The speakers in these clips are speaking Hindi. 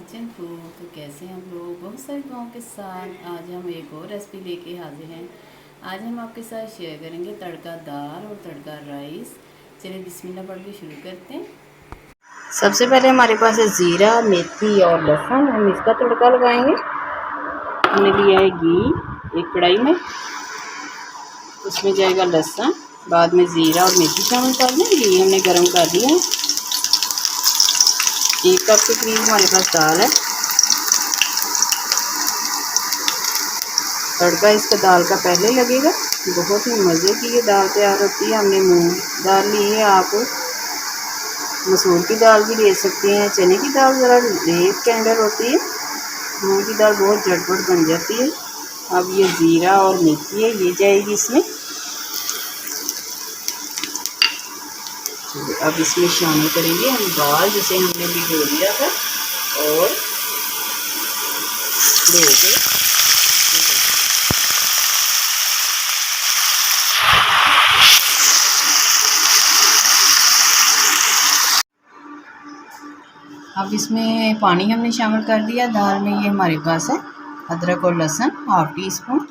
किचन को। तो कैसे हम लोग बहुत सारी दुआओं के साथ आज हम एक और रेसिपी लेके हाजिर हैं। आज हम आपके साथ शेयर करेंगे तड़का दाल और तड़का राइस। चलिए बिस्मिल्लाह पढ़ के शुरू करते हैं। सबसे पहले हमारे पास है ज़ीरा, मेथी और लहसुन। हम इसका तड़का लगाएंगे। हमने लिया है घी एक कढ़ाई में, उसमें जाएगा लहसुन, बाद में ज़ीरा और मेथी शामिल कर दें। घी हमने गर्म कर दिया है। 1 कप के करीब हमारे पास दाल है। तड़का इसका दाल का पहले लगेगा। बहुत ही मज़े की ये दाल तैयार होती है। हमने मूंग दाल ली है, आप मसूर की दाल भी ले सकते हैं। चने की दाल ज़रा लेट टेंडर होती है, मूंग की दाल बहुत झटपट बन जाती है। अब ये ज़ीरा और मेथी है, ये जाएगी इसमें। अब इसमें शामिल करेंगे हम दाल जिसे हमने भिगो दिया था और धो के अब इसमें पानी हमने शामिल कर दिया। दाल में ये हमारे पास है अदरक और लहसुन ½ टी स्पून,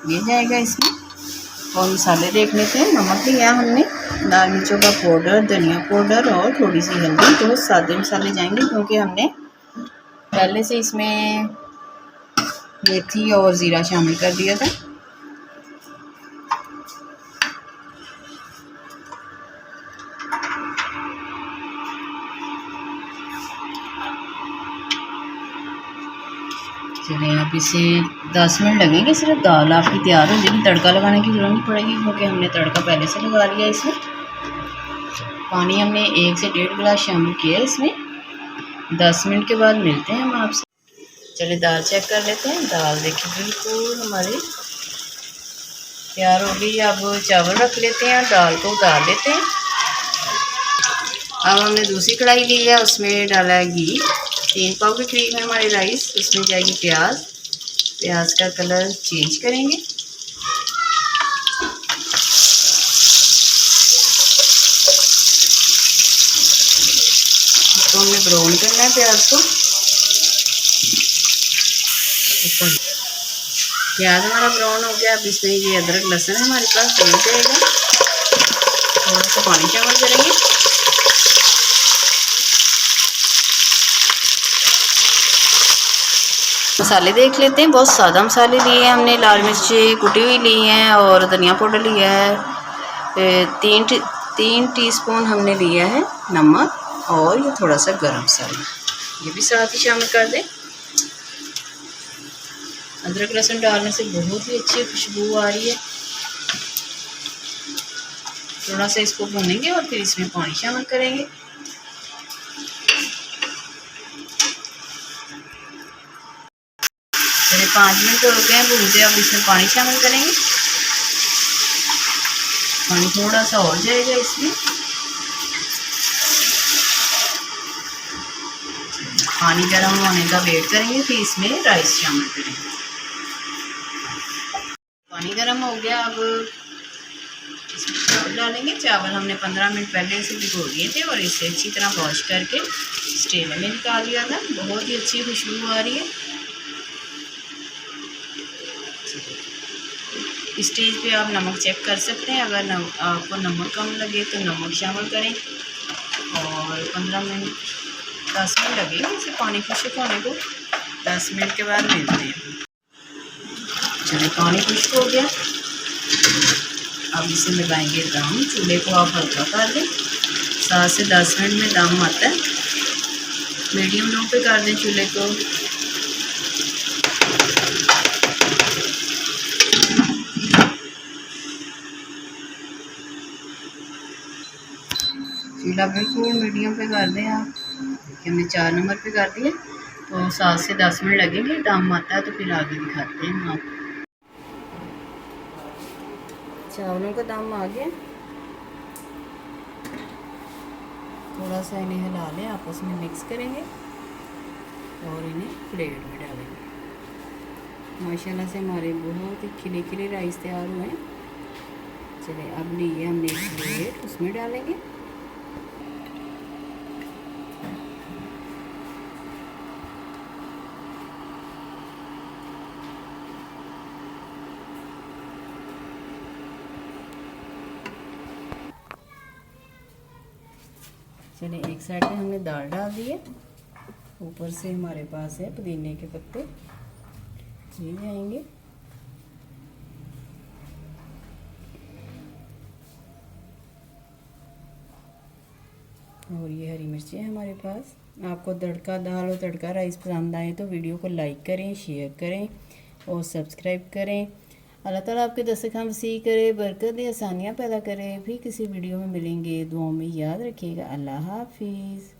ये जाएगा इसमें। और मसाले देख लेते हैं। नमक लिया हमने, लाल मिर्चों का पाउडर, धनिया पाउडर और थोड़ी सी हल्दी। तो सादे मसाले जाएंगे क्योंकि हमने पहले से इसमें मेथी और ज़ीरा शामिल कर दिया था। चलिए अब इसे 10 मिनट लगेंगे सिर्फ। दाल आपकी तैयार हो जाएगी, तड़का लगाने की ज़रूरत नहीं पड़ेगी क्योंकि हमने तड़का पहले से लगा लिया इसमें। पानी हमने 1 से 1.5 गिलास शामिल किया है इसमें। 10 मिनट के बाद मिलते हैं हम आपसे। चलिए दाल चेक कर लेते हैं। दाल देखिए बिल्कुल हमारी तैयार हो गई। अब चावल रख लेते हैं और दाल को उतार लेते हैं। अब हमने दूसरी कढ़ाई ली है, उसमें डाला है घी। 3 पाव के करीब है हमारे राइस। उसमें जाएगी प्याज। प्याज का कलर चेंज करेंगे। इसको हमने ब्राउन करना है प्याज को। प्याज हमारा ब्राउन हो गया। अब इसमें ये अदरक लहसुन है हमारे पास, हो जाएगा। थोड़ा सा पानी शामिल करेंगे। मसाले देख लेते हैं। बहुत सादा मसाले लिए हैं हमने। लाल मिर्ची कुटी हुई ली हैं और धनिया पाउडर लिया है। 3 टीस्पून हमने लिया है नमक और ये थोड़ा सा गरम मसाला, ये भी साथ ही शामिल कर दें। अदरक लहसुन डालने से बहुत ही अच्छी खुशबू आ रही है। थोड़ा सा इसको भूनेंगे और फिर इसमें पानी शामिल करेंगे। चलिए 5 मिनट हो गए हैं भूनते। अब इसमें पानी शामिल करेंगे। पानी थोड़ा सा और जाएगा इसमें। पानी गर्म होने का वेट करेंगे, फिर इसमें राइस शामिल करेंगे। पानी गर्म हो गया। अब इसमें चावल डालेंगे। चावल हमने 15 मिनट पहले से भिगो दिए थे और इसे अच्छी तरह वॉश करके स्ट्रेनर में निकाल लिया था। बहुत ही अच्छी खुशबू आ रही है। इस स्टेज पे आप नमक चेक कर सकते हैं। अगर आपको नमक कम लगे तो नमक शामिल करें। और 15 मिनट 10 मिनट लगेंगे इसे पानी खुश्क होने को। 10 मिनट के बाद मिलते हैं। चलिए पानी खुश्क हो गया। अब इसे लगाएंगे दम। चूल्हे को आप हल्का कर दें। 7 से 10 मिनट में दम आता है। मीडियम लो पे कर दें चूल्हे को। चूल्हा बिल्कुल मीडियम पे कर दें आप। देखिए हमने 4 नंबर पे कर दिया। तो 7 से 10 मिनट लगेंगे। दम आता है तो फिर आगे दिखाते हैं आप। चावलों का दम आ गया। थोड़ा सा इन्हें हिला लें, आपस में मिक्स करेंगे और इन्हें प्लेट में डालेंगे। माशाल्लाह से हमारे बहुत ही खिले खिले राइस तैयार हुए हैं। चलिए अब लिए हमने एक प्लेट, उसमें डालेंगे। चलिए एक साइड पे हमने दाल डाल दी है, ऊपर से हमारे पास है पुदीने के पत्ते, ये जाएंगे। और ये हरी मिर्ची है हमारे पास। आपको तड़का दाल और तड़का राइस पसंद आए तो वीडियो को लाइक करें, शेयर करें और सब्सक्राइब करें। अल्लाह ताला आपके दस्तरखान वसी करे, बरकत दे, आसानियाँ पैदा करे। फिर किसी वीडियो में मिलेंगे, दुआओं में याद रखिएगा। अल्लाह हाफिज़।